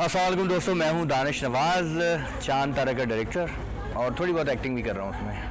अस्सलाम वालेकुम दोस्तों, मैं हूं दानिश नवाज़, चांद तारा का डायरेक्टर और थोड़ी बहुत एक्टिंग भी कर रहा हूं उसमें।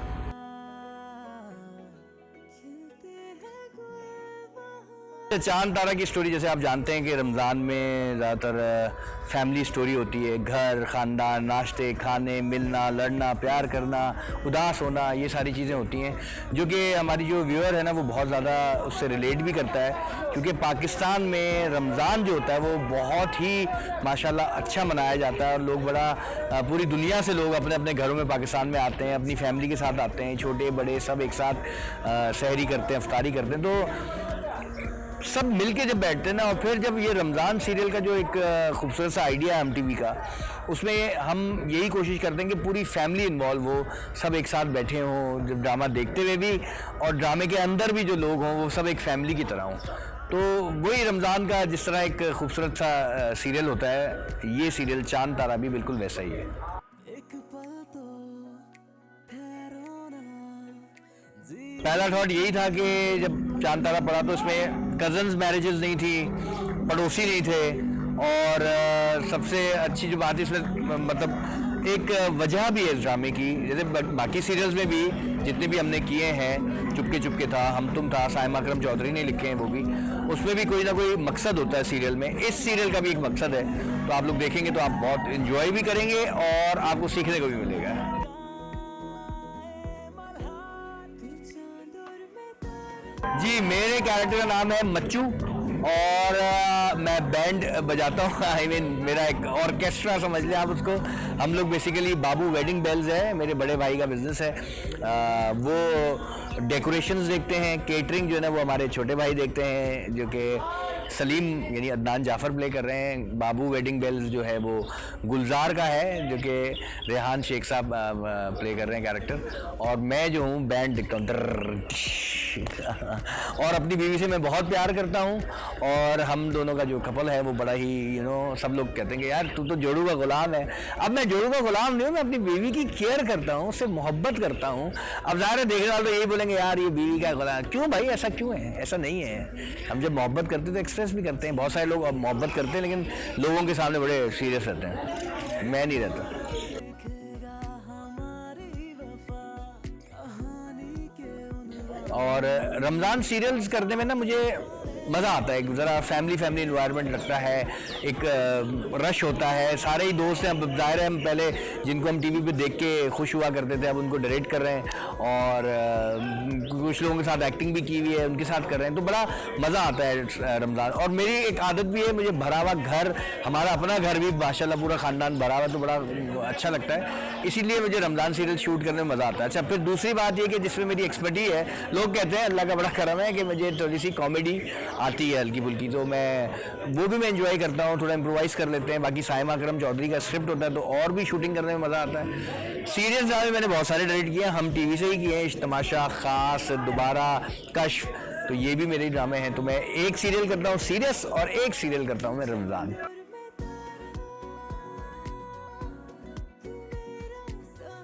चांद तारा की स्टोरी जैसे आप जानते हैं कि रमज़ान में ज़्यादातर फैमिली स्टोरी होती है। घर, ख़ानदान, नाश्ते, खाने, मिलना, लड़ना, प्यार करना, उदास होना, ये सारी चीज़ें होती हैं जो कि हमारी जो व्यूअर है ना वो बहुत ज़्यादा उससे रिलेट भी करता है, क्योंकि पाकिस्तान में रमज़ान जो होता है वो बहुत ही माशाल्लाह अच्छा मनाया जाता है और लोग बड़ा पूरी दुनिया से लोग अपने अपने घरों में पाकिस्तान में आते हैं, अपनी फैमिली के साथ आते हैं, छोटे बड़े सब एक साथ सहरी करते हैं, इफ्तारी करते हैं। तो सब मिलके जब बैठते हैं ना, और फिर जब ये रमज़ान सीरियल का जो एक खूबसूरत सा आइडिया है MTV का, उसमें हम यही कोशिश करते हैं कि पूरी फैमिली इन्वॉल्व हो, सब एक साथ बैठे हों, जब ड्रामा देखते हुए भी और ड्रामे के अंदर भी जो लोग हों वो सब एक फैमिली की तरह हों। तो वही रमज़ान का जिस तरह एक खूबसूरत सा सीरियल होता है, ये सीरियल चांद तारा भी बिल्कुल वैसा ही है। पहला थॉट यही था कि जब चांद तारा पड़ा तो उसमें कजन्स मैरिजेस नहीं थी, पड़ोसी नहीं थे, और सबसे अच्छी जो बात है इसमें मतलब एक वजह भी है इस ड्रामे की। जैसे बाकी सीरियल्स में भी जितने भी हमने किए हैं, चुपके चुपके था, हम तुम था, साइमा अकरम चौधरी ने लिखे हैं वो भी, उसमें भी कोई ना कोई मकसद होता है सीरियल में। इस सीरियल का भी एक मकसद है, तो आप लोग देखेंगे तो आप बहुत इंजॉय भी करेंगे और आपको सीखने को भी मिलेगा। जी, मेरे कैरेक्टर का नाम है मच्चू और मैं बैंड बजाता हूँ। आई मीन मेरा एक ऑर्केस्ट्रा समझ लें आप उसको। हम लोग बेसिकली बाबू वेडिंग बेल्स है, मेरे बड़े भाई का बिजनेस है। वो डेकोरेशंस देखते हैं, केटरिंग जो है ना वो हमारे छोटे भाई देखते हैं, जो कि सलीम यानी अदनान जाफ़र प्ले कर रहे हैं। बाबू वेडिंग बेल्स जो है वो गुलजार का है, जो कि रेहान शेख साहब प्ले कर रहे हैं कैरेक्टर, और मैं जो हूँ बैंड देखता हूँ। और अपनी बीवी से मैं बहुत प्यार करता हूँ और हम दोनों का जो कपल है वो बड़ा ही सब लोग कहते हैं कि यार तू तो जोड़ू का गुलाम है। अब मैं जोड़ू का गुलाम नहीं हूँ, मैं अपनी बीवी की केयर करता हूँ, उससे मोहब्बत करता हूँ। अब ज़ाहिर है देखने वाले तो यही बोलेंगे यार ये बीवी का गुलाम क्यों भाई, ऐसा क्यों है? ऐसा नहीं है। हम जब मोहब्बत करते हैं तो एक्सप्रेस भी करते हैं। बहुत सारे लोग अब मोहब्बत करते हैं लेकिन लोगों के सामने बड़े सीरियस रहते हैं, मैं नहीं रहता। और रमज़ान सीरियल्स करने में ना मुझे मज़ा आता है, ज़रा फैमिली इन्वायरमेंट लगता है, एक रश होता है, सारे ही दोस्त हैं। अब ज़ाहिर है हम पहले जिनको हम TV पे देख के खुश हुआ करते थे अब उनको डायरेक्ट कर रहे हैं और कुछ लोगों के साथ एक्टिंग भी की हुई है, उनके साथ कर रहे हैं, तो बड़ा मज़ा आता है रमज़ान। और मेरी एक आदत भी है, मुझे भरा हुआ घर, हमारा अपना घर भी माशाल्लाह पूरा ख़ानदान भरा हुआ, तो बड़ा अच्छा लगता है, इसीलिए मुझे रमज़ान सीरियल शूट करने में मज़ा आता है। अच्छा, फिर दूसरी बात ये कि जिसमें मेरी एक्सपर्टी है, लोग कहते हैं अल्लाह का बड़ा करम है कि मुझे थोड़ी सी कॉमेडी आती है हल्की फुल्की, तो वो भी मैं एंजॉय करता हूँ, थोड़ा इम्प्रोवाइज़ कर लेते हैं। बाकी साइमा अकरम चौधरी का स्क्रिप्ट होता है तो और भी शूटिंग करने में मज़ा आता है। सीरियल्स ड्रामे मैंने बहुत सारे डायरेक्ट किए हैं, हम TV से ही किए हैं, तमाशा, खास, दोबारा, कश्फ, तो ये भी मेरे ड्रामे हैं। तो मैं एक सीरियल करता हूँ सीरियस और एक सीरियल करता हूँ मैं रमज़ान।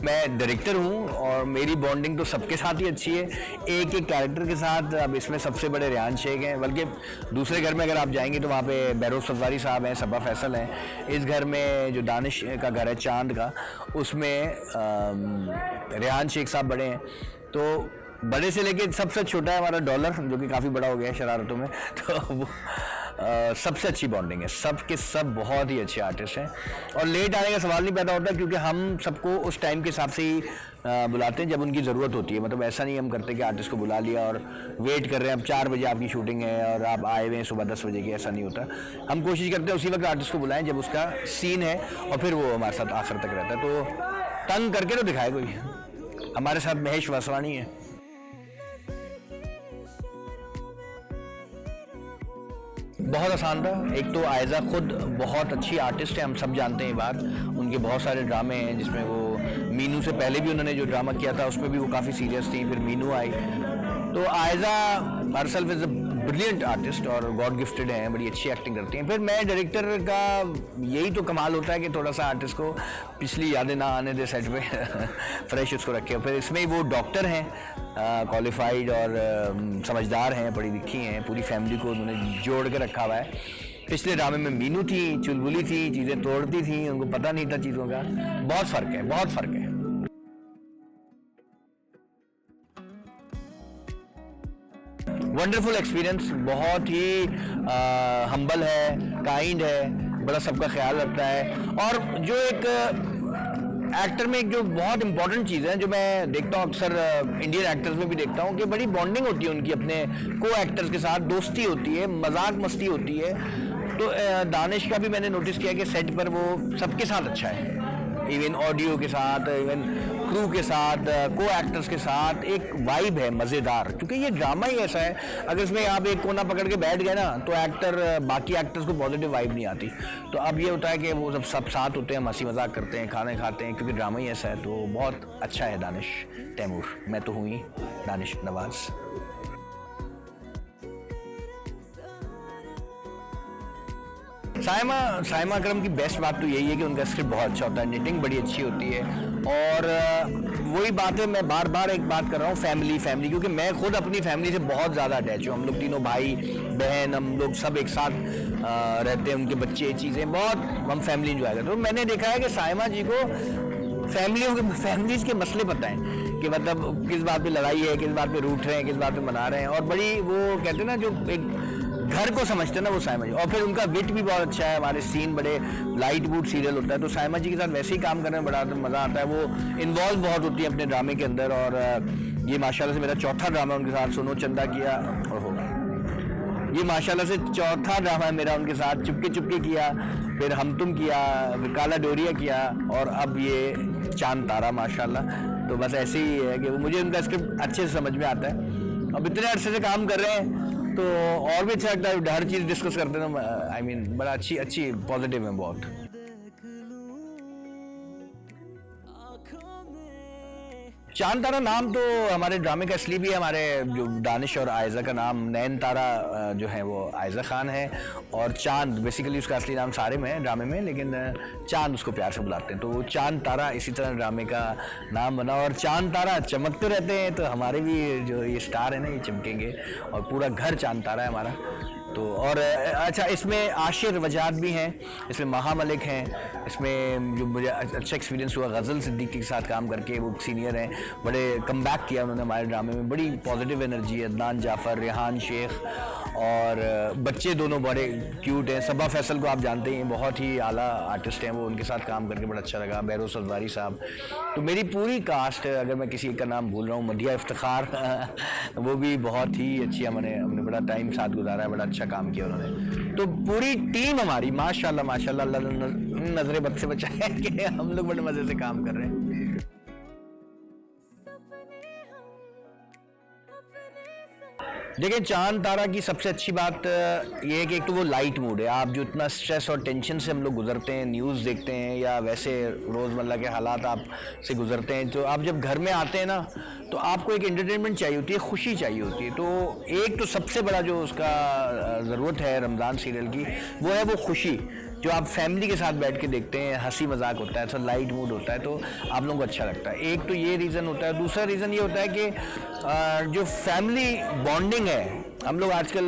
मैं डायरेक्टर हूँ और मेरी बॉन्डिंग तो सबके साथ ही अच्छी है, एक एक कैरेक्टर के साथ। अब इसमें सबसे बड़े रेहान शेख हैं, बल्कि दूसरे घर में अगर आप जाएंगे तो वहाँ पे बहरोज सफारी साहब हैं, सबा फैसल हैं। इस घर में जो दानिश का घर है चांद का, उसमें रेहान शेख साहब बड़े हैं। तो बड़े से लेके सबसे छोटा है हमारा डॉलर, जो कि काफ़ी बड़ा हो गया है शरारतों में, तो सबसे अच्छी बॉन्डिंग है। सब के सब बहुत ही अच्छे आर्टिस्ट हैं और लेट आने का सवाल नहीं पैदा होता, क्योंकि हम सबको उस टाइम के हिसाब से ही बुलाते हैं जब उनकी ज़रूरत होती है। मतलब ऐसा नहीं हम करते कि आर्टिस्ट को बुला लिया और वेट कर रहे हैं, अब 4 बजे आपकी शूटिंग है और आप आए हुए हैं सुबह 10 बजे की, ऐसा नहीं होता। हम कोशिश करते हैं उसी वक्त आर्टिस्ट को बुलाएं जब उसका सीन है और फिर वो हमारे साथ आखिर तक रहता है। तो तंग करके तो दिखाए कोई। हमारे साथ महेश वासवानी है। बहुत आसान था। एक तो आयज़ा खुद बहुत अच्छी आर्टिस्ट है, हम सब जानते हैं ये बात। उनके बहुत सारे ड्रामे हैं जिसमें वो मीनू से पहले भी उन्होंने जो ड्रामा किया था उसमें भी वो काफ़ी सीरियस थी, फिर मीनू आई। तो Aiza herself is a brilliant artist और गॉड गिफ्टेड हैं, बड़ी अच्छी एक्टिंग करती हैं। फिर मैं डायरेक्टर का यही तो कमाल होता है कि थोड़ा सा आर्टिस्ट को पिछली यादें ना आने दे सेट पे फ्रेश उसको रखे। फिर इसमें वो डॉक्टर हैं, क्वालिफाइड और समझदार हैं, पढ़ी लिखी हैं, पूरी फैमिली को उन्होंने जोड़ के रखा हुआ है। पिछले ड्रामे में मीनू थी, चुलबुली थी, चीजें तोड़ती थी, उनको पता नहीं था चीजों का। बहुत फर्क है, बहुत फर्क है। वंडरफुल एक्सपीरियंस, बहुत ही हम्बल है, काइंड है, बड़ा सबका ख्याल रखता है। और जो एक एक्टर में एक जो बहुत इंपॉर्टेंट चीज़ है, जो मैं देखता हूँ अक्सर इंडियन एक्टर्स में भी देखता हूँ, कि बड़ी बॉन्डिंग होती है उनकी अपने को एक्टर्स के साथ, दोस्ती होती है, मजाक मस्ती होती है। तो दानिश का भी मैंने नोटिस किया कि सेट पर वो सबके साथ अच्छा है, इवन ऑडियो के साथ, इवन क्रू के साथ, को एक्टर्स के साथ एक वाइब है मज़ेदार। क्योंकि ये ड्रामा ही ऐसा है, अगर इसमें आप एक कोना पकड़ के बैठ गए ना, तो एक्टर बाकी एक्टर्स को पॉजिटिव वाइब नहीं आती। तो अब ये होता है कि वो सब साथ होते हैं, हंसी मजाक करते हैं, खाने खाते हैं, क्योंकि ड्रामा ही ऐसा है। तो बहुत अच्छा है दानिश तैमूर। मैं तो हूँ ही दानिश नवाज। साइमा अकरम की बेस्ट बात तो यही है कि उनका स्क्रिप्ट बहुत अच्छा होता है, निटिंग बड़ी अच्छी होती है। और वही बात है, मैं बार बार एक बात कर रहा हूँ, फैमिली, क्योंकि मैं खुद अपनी फैमिली से बहुत ज़्यादा अटैच हूँ। हम लोग तीनों भाई बहन, हम लोग सब एक साथ रहते हैं, उनके बच्चे, चीज़ें बहुत हम फैमिली इंजॉय करते हैं। तो मैंने देखा है कि साइमा जी को फैमिलीज के मसले पता है, कि मतलब किस बात पे लड़ाई है, किस बात पे रूठ रहे हैं, किस बात पे मना रहे हैं। और बड़ी वो कहते हैं ना, जो एक घर को समझते हैं ना, वो साइमा जी। और फिर उनका विट भी बहुत अच्छा है, हमारे सीन बड़े लाइट वूड सीरियल होता है, तो साइमा जी के साथ वैसे ही काम करने में बड़ा मज़ा आता है। वो इन्वॉल्व बहुत होती है अपने ड्रामे के अंदर। और ये माशाल्लाह से मेरा चौथा ड्रामा उनके साथ, सुनो चंदा किया, और ये माशाल्लाह से चौथा ड्रामा है मेरा उनके साथ। चुपके चुपके किया, फिर हम तुम किया, फिर काला डोरिया किया, और अब ये चांद तारा माशाल्लाह। तो बस ऐसे ही है कि मुझे उनका स्क्रिप्ट अच्छे से समझ में आता है। अब इतने अरसे से काम कर रहे हैं तो और भी अच्छा लगता है, हर चीज़ डिस्कस करते हैं। आई मीन बड़ा अच्छी पॉजिटिव है बहुत। चांद तारा नाम तो हमारे ड्रामे का इसलिए भी है, हमारे जो दानिश और आयज़ा का नाम, नैन तारा जो है वो आयज़ा खान है, और चांद बेसिकली उसका असली नाम सारिम है ड्रामे में, लेकिन चांद उसको प्यार से बुलाते हैं। तो वो चांद तारा इसी तरह ड्रामे का नाम बना। और चांद तारा चमकते रहते हैं, तो हमारे भी जो ये स्टार है ना, ये चमकेंगे, और पूरा घर चांद तारा है हमारा। तो और अच्छा, इसमें आशिर वजाद भी हैं, इसमें महा मलिक हैं, इसमें जो मुझे अच्छा एक्सपीरियंस हुआ गज़ल सिद्दीकी के साथ काम करके, वो सीनियर हैं, बड़े कमबैक किया उन्होंने हमारे ड्रामे में, बड़ी पॉजिटिव एनर्जी है। अदनान जाफ़र, रेहान शेख, और बच्चे दोनों बड़े क्यूट हैं। सबा फैसल को आप जानते हैं, बहुत ही आला आर्टिस्ट हैं वो, उनके साथ काम करके बड़ा अच्छा लगा। बैरोस अज़वारी साहब। तो मेरी पूरी कास्ट, अगर मैं किसी का नाम भूल रहा हूँ, मदिया इफ्तिखार वो भी बहुत ही अच्छी, हमने बड़ा टाइम साथ गुजारा है, बड़ा अच्छा काम किया उन्होंने। तो पूरी टीम हमारी माशाल्लाह माशाल्लाह, अल्लाह नजरे बद से बचाए कि हम लोग बड़े मजे से काम कर रहे हैं। देखिए, चांद तारा की सबसे अच्छी बात ये है कि एक तो वो लाइट मूड है। आप जो इतना स्ट्रेस और टेंशन से हम लोग गुजरते हैं, न्यूज़ देखते हैं या वैसे रोज़मर्रा के हालात आप से गुजरते हैं, तो आप जब घर में आते हैं ना, तो आपको एक एंटरटेनमेंट चाहिए होती है, खुशी चाहिए होती है। तो एक तो सबसे बड़ा जो उसका ज़रूरत है रमज़ान सीरियल की, वो है वो खुशी, जो आप फैमिली के साथ बैठ के देखते हैं, हंसी मजाक होता है, ऐसा लाइट मूड होता है, तो आप लोगों को अच्छा लगता है। एक तो ये रीज़न होता है। दूसरा रीज़न ये होता है कि जो फैमिली बॉन्डिंग है, हम लोग आजकल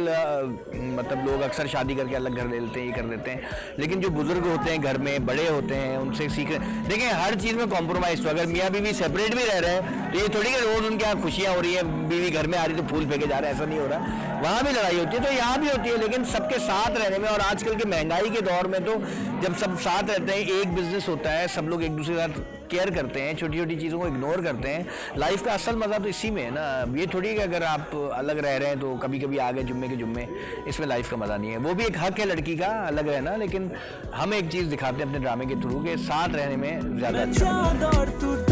मतलब लोग अक्सर शादी करके अलग घर ले लेते हैं, ये कर लेते हैं, लेकिन जो बुजुर्ग होते हैं घर में, बड़े होते हैं, उनसे सीख रहे हैं। देखिए, हर चीज़ में कॉम्प्रोमाइज़। तो अगर मियाँ बीवी सेपरेट भी रह रहे हैं, तो ये थोड़ी कि रोज़ उनके यहाँ खुशियाँ हो रही है, बीवी घर में आ रही तो फूल फेंके जा रहे हैं, ऐसा नहीं हो रहा। वहाँ भी लड़ाई होती है, तो यहाँ भी होती है, लेकिन सबके साथ रहने में। और आजकल के महंगाई के दौर में तो जब सब साथ रहते हैं, एक बिजनेस होता है, सब लोग एक दूसरे के साथ केयर करते हैं, छोटी छोटी चीज़ों को इग्नोर करते हैं। लाइफ का असल मज़ा तो इसी में है ना। ये थोड़ी कि अगर आप अलग रह रहे हैं तो कभी कभी आ गए जुम्मे के जुम्मे, इसमें लाइफ का मज़ा नहीं है। वो भी एक हक है लड़की का अलग रहना, लेकिन हम एक चीज़ दिखाते हैं अपने ड्रामे के थ्रू के साथ रहने में ज़्यादा अच्छा।